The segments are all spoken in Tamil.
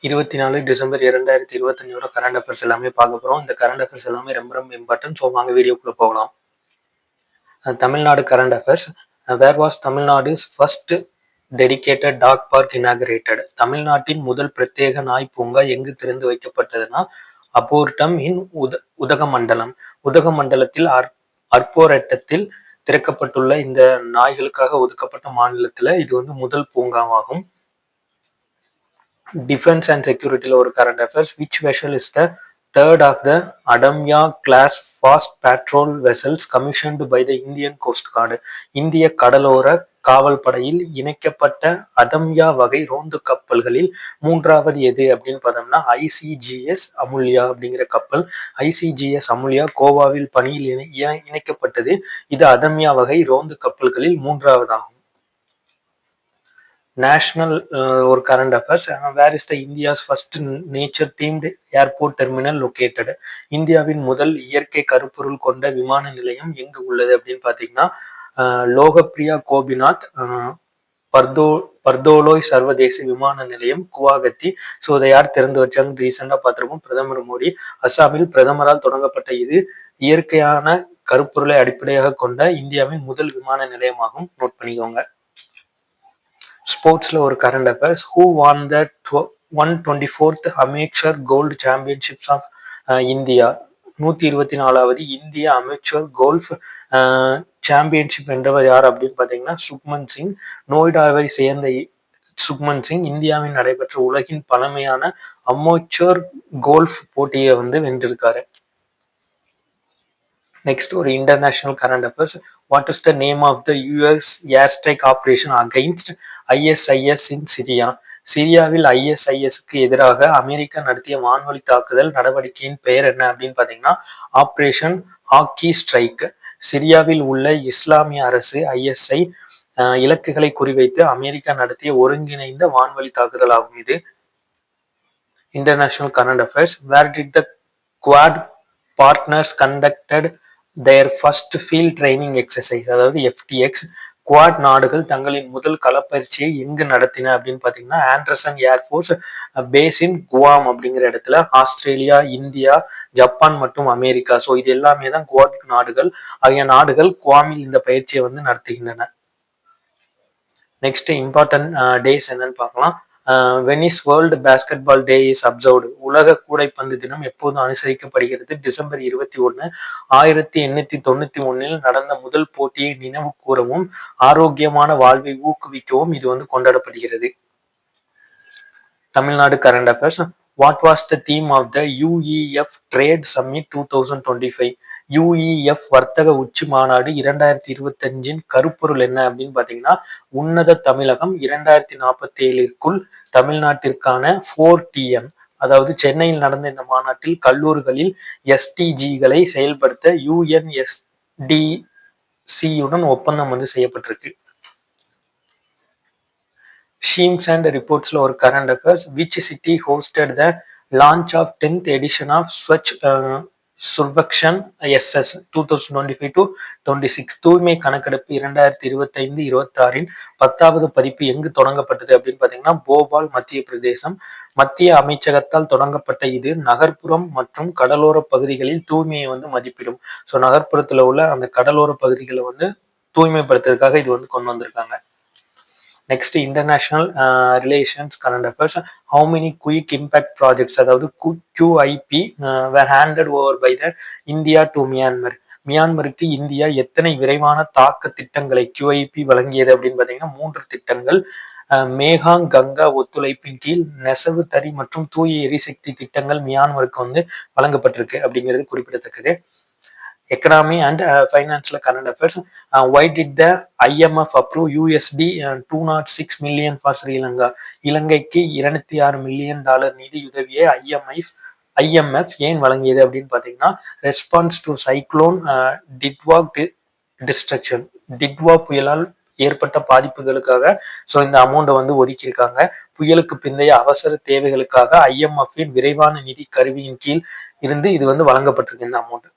24 டிசம்பர் 2025 கரண்ட் அஃபேர்ஸ் எல்லாமே பார்க்க போகிறோம். இந்த கரண்ட் அஃபேர்ஸ் எல்லாமே ரொம்ப ரொம்ப இம்பார்ட்டன்ட். ஸோ வாங்க வீடியோக்குள்ளே போகலாம். Tamil Nadu current affairs. Where was Tamil Nadu's first dedicated dog park inaugurated? தமிழ்நாட்டின் முதல் பிரத்யேக நாய் பூங்கா எங்கு திறந்து வைக்கப்பட்டதுன்னா அபோர்டம் இன் உதகமண்டலம். உதகமண்டலத்தில் அர்போரட்டத்தில் திறக்கப்பட்டுள்ள இந்த நாய்களுக்காக ஒதுக்கப்பட்ட மாநிலத்தில் இது வந்து முதல் பூங்காவாகும். Defense and Security ஒரு current affairs. Which vessel is the third of the Adamya class fast patrol vessels commissioned by the Indian Coast Guard? இந்திய கடலோர காவல் படையில் இணைக்கப்பட்ட அதம்யா வகை ரோந்து கப்பல்களில் மூன்றாவது எது அப்படின்னு பார்த்தோம்னா ஐசிஜிஎஸ் அமுல்யா அப்படிங்கிற கப்பல். ஐசிஜிஎஸ் அமுல்யா கோவாவில் பணியில் இணைக்கப்பட்டது. இது அதம்யா வகை ரோந்து கப்பல்களில் மூன்றாவதாகும். நேஷனல் ஒரு current affairs. Where is the India's first nature themed airport terminal located? இந்தியாவின் முதல் இயற்கை கருப்பொருள் கொண்ட விமான நிலையம் எங்கு உள்ளது அப்படின்னு பார்த்தீங்கன்னா லோகப்பிரியா கோபிநாத் பர்தோலோய் சர்வதேச விமான நிலையம் குவாகத்தி. ஸோ இதை யார் திறந்து வச்சாங்க ரீசெண்டாக பார்த்துருப்போம், பிரதமர் மோடி. அசாமில் பிரதமரால் தொடங்கப்பட்ட இது இயற்கையான கருப்பொருளை அடிப்படையாக கொண்ட இந்தியாவின் முதல் விமான நிலையமாகும். நோட் பண்ணிக்கோங்க. ஸ்போர்ட்ஸ்ல ஒரு current affairs. Who won the 124th amateur golf championships of India? 124வது இந்திய அமெச்சூர் கோல்ஃப் சாம்பியன்ஷிப் வென்றவர் யார் அப்படின்னு பார்த்தீங்கன்னா சுக்மன் சிங். நோய்டாவை சேர்ந்த சுக்மன் சிங் இந்தியாவில் நடைபெற்ற உலகின் பழமையான அமெச்சூர் கோல்ஃப் போட்டியை வந்து வென்றிருக்காரு. நெக்ஸ்ட் ஒரு international current affairs. What is the name of the US air strike operation against ISIS in Syria? சிரியாவில் ஐஎஸ்ஐஎஸ்க்கு எதிராக அமெரிக்கா நடத்திய வான்வழி தாக்குதல் நடவடிக்கையின் பெயர் என்ன அப்படின்னு பார்த்தீங்கன்னா ஆபரேஷன் ஹாக்கி ஸ்ட்ரைக். சிரியாவில் உள்ள இஸ்லாமிய அரசு ஐஎஸ்ஐ இலக்குகளை குறிவைத்து அமெரிக்கா நடத்திய ஒருங்கிணைந்த வான்வழி தாக்குதல் ஆகும் இது. International current affairs. Where did the Quad partners conducted their first field training exercise? அதாவது FTX. குவாட் நாடுகள் தங்களின் முதல் களப்பயிற்சியை எங்கு நடத்தின அப்படின்னு பார்த்தீங்கன்னா Andersen Air Force base in Guam அப்படிங்கிற இடத்துல. ஆஸ்திரேலியா, இந்தியா, ஜப்பான் மற்றும் அமெரிக்கா. ஸோ இது எல்லாமே தான் குவாட் நாடுகள். ஆகிய நாடுகள் குவாமில் இந்த பயிற்சியை வந்து நடத்துகின்றன. நெக்ஸ்ட் இம்பார்ட்டன்ட் டேஸ் என்னன்னு பார்க்கலாம். Venice world basketball day is observed. உலக கூடைப்பந்து தினம் எப்போதும் அனுசரிக்கப்படுகிறது? டிசம்பர் 21. 1891 நடந்த முதல் போட்டியை நினைவு கூறவும் ஆரோக்கியமான வாழ்வை ஊக்குவிக்கவும் இது வந்து கொண்டாடப்படுகிறது. Tamil Nadu current affairs. What was the theme of the UEF trade summit 2025? UEF வர்த்தக உச்சி மாநாடு 2025 கருப்பொருள் என்ன அப்படின்னு பார்த்தீங்கன்னா உன்னத தமிழகம் 2047 தமிழ்நாட்டிற்கான 4TM. அதாவது சென்னையில் நடந்த இந்த மாநாட்டில் கல்லூரிகளில் SDGகளை செயல்படுத்த UNSDC-யுடன் ஒப்பந்தம் வந்து செய்யப்பட்டிருக்கு. ஷீம்ஸ் அண்ட் ரிப்போர்ட்ஸ்ல ஒரு current affairs. Which city hosted the launch of 10th edition of Swachh Survekshan SS 2025-26? தூய்மை கணக்கெடுப்பு 2025-26 10வது பதிப்பு எங்கு தொடங்கப்பட்டது அப்படின்னு பார்த்தீங்கன்னா போபால், மத்திய பிரதேசம். மத்திய அமைச்சகத்தால் தொடங்கப்பட்ட இது நகர்ப்புறம் மற்றும் கடலோர பகுதிகளில் தூய்மையை வந்து மதிப்பிடும். ஸோ நகர்ப்புறத்தில் உள்ள அந்த கடலோர பகுதிகளை வந்து தூய்மைப்படுத்துறதுக்காக இது வந்து கொண்டு வந்திருக்காங்க. Next international relations current affairs. How many quick impact projects அதாவது QIP were handed over by the India to Myanmar? மியான்மருக்கு இந்தியா எத்தனை விரைவான தாக்க திட்டங்களை QIP வழங்கியது அப்படின்னு பார்த்தீங்கன்னா 3 திட்டங்கள். மேகாங் கங்கா ஒத்துழைப்பின் கீழ் நெசவு தறி மற்றும் தூய எரிசக்தி திட்டங்கள் மியான்மருக்கு வந்து வழங்கப்பட்டிருக்கு அப்படிங்கிறது குறிப்பிடத்தக்கது. எக்கனாமி அண்ட் ஃபைனான்ஸ்ல current affairs. why did the IMF approve $206 million for Sri Lanka? இலங்கைக்கு $206 மில்லியன் நிதியுதவியை IMF ஏன் வழங்கியது அப்படின்னு பார்த்தீங்கன்னா response to cyclone Ditwah destruction. Ditwah புயலால் ஏற்பட்ட பாதிப்புகளுக்காக ஸோ இந்த அமௌண்ட்டை வந்து ஒதுக்கியிருக்காங்க. புயலுக்கு பிந்தைய அவசர தேவைகளுக்காக IMF-இன் விரைவான நிதி கருவியின் கீழ் இருந்து இது வந்து வழங்கப்பட்டிருக்கு இந்த amount.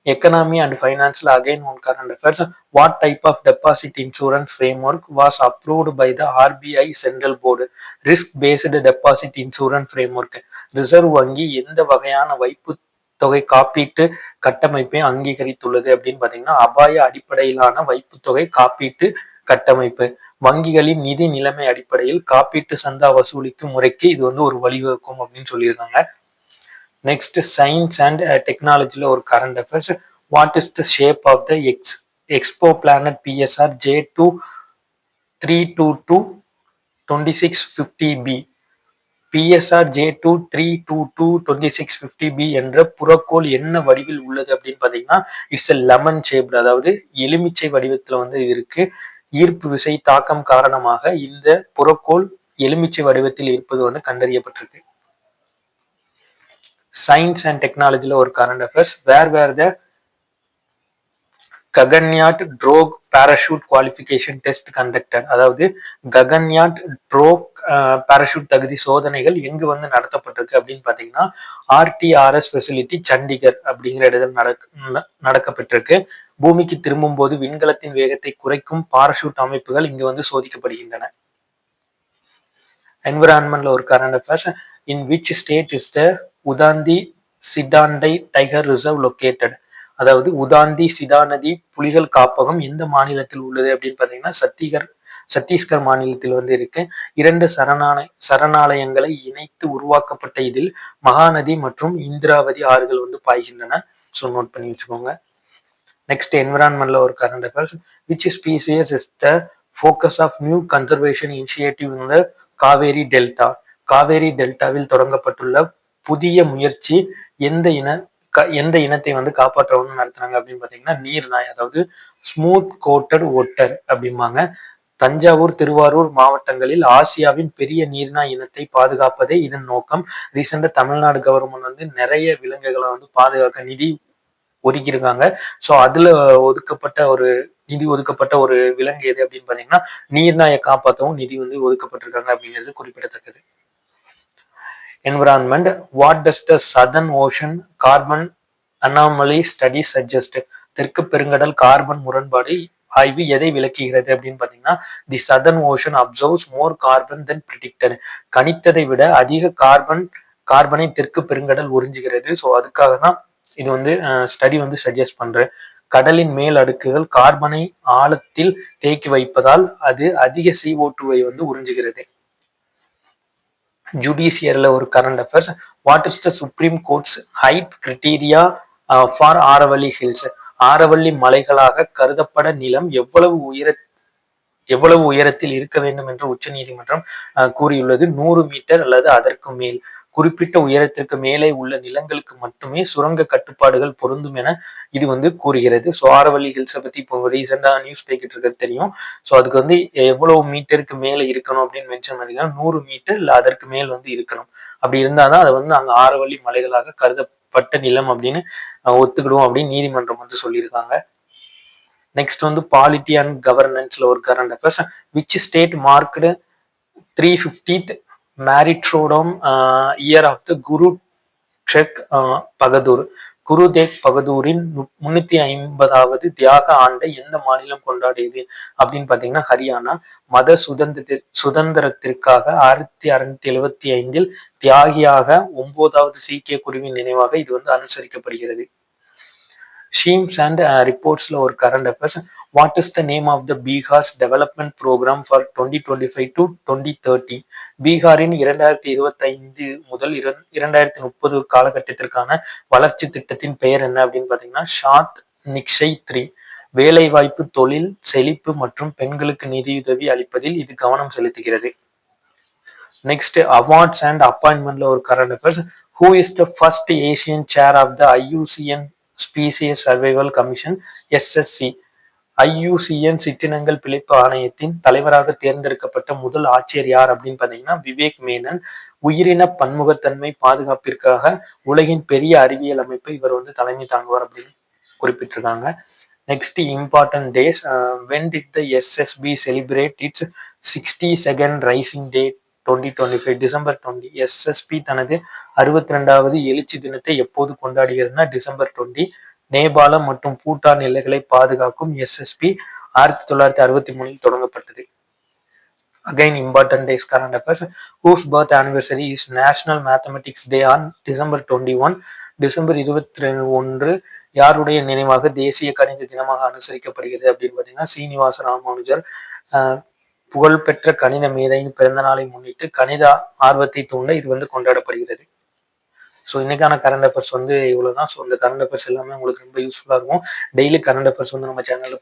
Economy and financial again on current affairs. What type of deposit insurance framework was approved by the RBI Central Board? Risk based deposit insurance framework. Reserve வங்கி எந்த வகையான வைப்பு தொகை காப்பீட்டு கட்டமைப்பை அங்கீகரித்துள்ளது அப்படின்னு பாத்தீங்கன்னா அபாய அடிப்படையிலான வைப்புத்தொகை காப்பீட்டு கட்டமைப்பு. வங்கிகளின் நிதி நிலைமை அடிப்படையில் காப்பீட்டு சந்தா வசூலிக்கும் முறைக்கு இது வந்து ஒரு வழிவகுக்கும் அப்படின்னு சொல்லியிருக்காங்க. நெக்ஸ்ட் சயின்ஸ் அண்ட் டெக்னாலஜில ஒரு current affairs. What is the shape of the exoplanet PSR J2 322 2650b? PSR J2 322 2650b என்ற புறக்கோள் என்ன வடிவில் உள்ளது அப்படின்னு பாத்தீங்கன்னா இட்ஸ் லெமன் ஷேப்டு, அதாவது எலுமிச்சை வடிவத்துல வந்து இருக்கு. ஈர்ப்பு விசை தாக்கம் காரணமாக இந்த புறக்கோள் எலுமிச்சை வடிவத்தில் இருப்பது வந்து கண்டறியப்பட்டிருக்கு. சயின்ஸ் அண்ட் டெக்னாலஜில ஒரு current affairs. Where the Gaganyaan drogue parachute qualification test conducted, அதாவது ககன்யாட் ட்ரோக் பேராஷூட் தகுதி சோதனைகள் எங்கு வந்து நடத்தப்பட்டிருக்கு அப்படின்னு பாத்தீங்கன்னா RTRS ஃபெசிலிட்டி சண்டிகர் அப்படிங்கிற இடத்துல நடக்கப்பட்டிருக்கு. பூமிக்கு திரும்பும் போது விண்கலத்தின் வேகத்தை குறைக்கும் பாராஷூட் அமைப்புகள் இங்கு வந்து சோதிக்கப்படுகின்றன. என்விரான்மெண்ட்ல ஒரு current affairs. In which state is the Udanti Sitanadi tiger reserve located, அதாவது உதாந்தி சிதா நதி புலிகள் காப்பகம் எந்த மாநிலத்தில் உள்ளது அப்படின்னு பாத்தீங்கன்னா சத்தீஸ்கர் மாநிலத்தில் வந்து இருக்கு. 2 சரணாலயங்களை இணைத்து உருவாக்கப்பட்ட இதில் மகாநதி மற்றும் இந்திராவதி ஆறுகள் வந்து பாய்கின்றன. ஸோ நோட் பண்ணி வச்சுக்கோங்க. நெக்ஸ்ட் என்விரான்மெண்ட்ல ஒரு current affairs. Which species is the focus of new conservation initiative in the Cauvery delta? Cauvery டெல்டாவில் தொடங்கப்பட்டுள்ள புதிய முயற்சி எந்த இனத்தை வந்து காப்பாற்றணும்னு நடத்துறாங்க அப்படின்னு பாத்தீங்கன்னா நீர்நாய், அதாவது ஸ்மூத் கோட்டட் ஒட்டர் அப்படிம்பாங்க. தஞ்சாவூர் திருவாரூர் மாவட்டங்களில் ஆசியாவின் பெரிய நீர்நாய் இனத்தை பாதுகாப்பதே இதன் நோக்கம். ரீசெண்டா தமிழ்நாடு கவர்மெண்ட் வந்து நிறைய விலங்குகளை வந்து பாதுகாக்க நிதி ஒதுக்கியிருக்காங்க. ஸோ அதுல நிதி ஒதுக்கப்பட்ட ஒரு விலங்கு எது அப்படின்னு பாத்தீங்கன்னா நீர்நாயை காப்பாற்றவும் நிதி வந்து ஒதுக்கப்பட்டிருக்காங்க அப்படிங்கிறது குறிப்பிடத்தக்கது. Environment. What does the southern ocean carbon anomaly study suggest? தெற்கு பெருங்கடல் கார்பன் முரண்பாடு ஆய்வு எதை விளக்குகிறது அப்படின்னு பாத்தீங்கன்னா the southern ocean absorbs more carbon than predicted, கணித்ததை விட அதிக கார்பனை தெற்கு பெருங்கடல் உறிஞ்சுகிறது. ஸோ அதுக்காக தான் இது வந்து ஸ்டடி வந்து சஜஸ்ட் பண்றேன். கடலின் மேல் அடுக்குகள் கார்பனை ஆழத்தில் தேக்கி வைப்பதால் அது அதிக CO2வை வந்து உறிஞ்சுகிறது. ஜுடிஷியர்ல ஒரு current affairs. What is the Supreme Court's height criteria for Aravalli hills? Aravalli மலைகளாக கருதப்பட நிலம் எவ்வளவு உயரத்தில் இருக்க வேண்டும் என்று உச்ச நீதிமன்றம் கூறியுள்ளது. 100 மீட்டர் அல்லது அதற்கு மேல். குறிப்பிட்ட உயரத்திற்கு மேலே உள்ள நிலங்களுக்கு மட்டுமே சுரங்க கட்டுப்பாடுகள் பொருந்தும் என இது வந்து கூறுகிறது. ஸோ ஆரவல்லி ஹில்ஸை பத்தி இப்போ ரீசெண்டா நியூஸ் போய்கிட்டு இருக்கிறது தெரியும். ஸோ அதுக்கு வந்து எவ்வளவு மீட்டருக்கு மேல இருக்கணும் அப்படின்னு மென்ஷன் பண்ணிருக்காங்க. 100 மீட்டர் இல்ல அதற்கு மேல் வந்து இருக்கணும். அப்படி இருந்தாதான் அதை வந்து அங்க ஆரவல்லி மலைகளாக கருதப்பட்ட நிலம் அப்படின்னு ஒத்துக்கிடுவோம் அப்படின்னு நீதிமன்றம் வந்து சொல்லியிருக்காங்க. நெக்ஸ்ட் வந்து பாலிட்டி அண்ட் கவர்னன்ஸ்ல ஒரு current affairs. Which state marked 350th martyrdom year of the Guru Tegh Bahadur? Guru Tegh பகதூரின் 350வது தியாக ஆண்டை எந்த மாநிலம் கொண்டாடியது அப்படின்னு பாத்தீங்கன்னா ஹரியானா. மத சுதந்திரத்திற்காக 1675 தியாகியாக 9வது சீக்கிய குருவின் நினைவாக இது வந்து அனுசரிக்கப்படுகிறது. ஷீம்ஸ் அண்ட் ரிப்போர்ட்ஸ்ல ஒரு current affairs. What is the name of the Bihar's development programme for 2025 to 2030? பீகாரின் 2025 முதல் 2030 காலகட்டத்திற்கான வளர்ச்சி திட்டத்தின் பெயர் என்ன அப்படின்னு பாத்தீங்கன்னா ஷாத் நிக்ஷய் 3. வேலை வாய்ப்பு, தொழில் செழிப்பு மற்றும் பெண்களுக்கு நிதியுதவி அளிப்பதில் இது கவனம் செலுத்துகிறது. நெக்ஸ்ட் அவார்ட்ஸ் அண்ட் அப்பாயின்மெண்ட்ல ஒரு current affairs. Who is the first Asian chair of the IUCN species survival commission SSC? IUCN சிற்றினங்கள் பிழைப்பு ஆணையத்தின் தலைவராக தேர்ந்தெடுக்கப்பட்ட முதல் ஆட்சியர் யார் அப்படின்னு பாத்தீங்கன்னா விவேக் மேனன். உயிரின பன்முகத்தன்மை பாதுகாப்பிற்காக உலகின் பெரிய அறிவியல் அமைப்பு இவர் வந்து தலைமை தாங்குவார் அப்படின்னு குறிப்பிட்டிருக்காங்க. Next important days. when did the SSB celebrate its 62nd raising day 2025? December 20. SSB தனது 62வது எழுச்சி தினத்தை எப்போது கொண்டாடுகிறதுனா டிசம்பர் 20. நேபாளம் மற்றும் பூட்டான் எல்லைகளை பாதுகாக்கும் எஸ்எஸ்பி 1963 தொடங்கப்பட்டது. Again, important days current affairs. Whose birth anniversary is National Mathematics Day on December 21? December 21 யாருடைய நினைவாக தேசிய கணித தினமாக அனுசரிக்கப்படுகிறது அப்படின்னு பார்த்தீங்கன்னா சீனிவாச ராமானுஜர். புகழ்பெற்ற கணித மேதையின் பிறந்த நாளை முன்னிட்டு கணித ஆர்வத்தை தூண்ட இது கொண்டாடப்படுகிறது. ஸோ இன்னைக்கான கரண்ட் அஃபேர்ஸ் இவ்வளவுதான். ஸோ இந்த கரண்ட் அஃபேர்ஸ் எல்லாமே உங்களுக்கு ரொம்ப யூஸ்ஃபுல்லாக இருக்கும். டெய்லி கரண்ட் அஃபேர்ஸ் நம்ம சேனலில்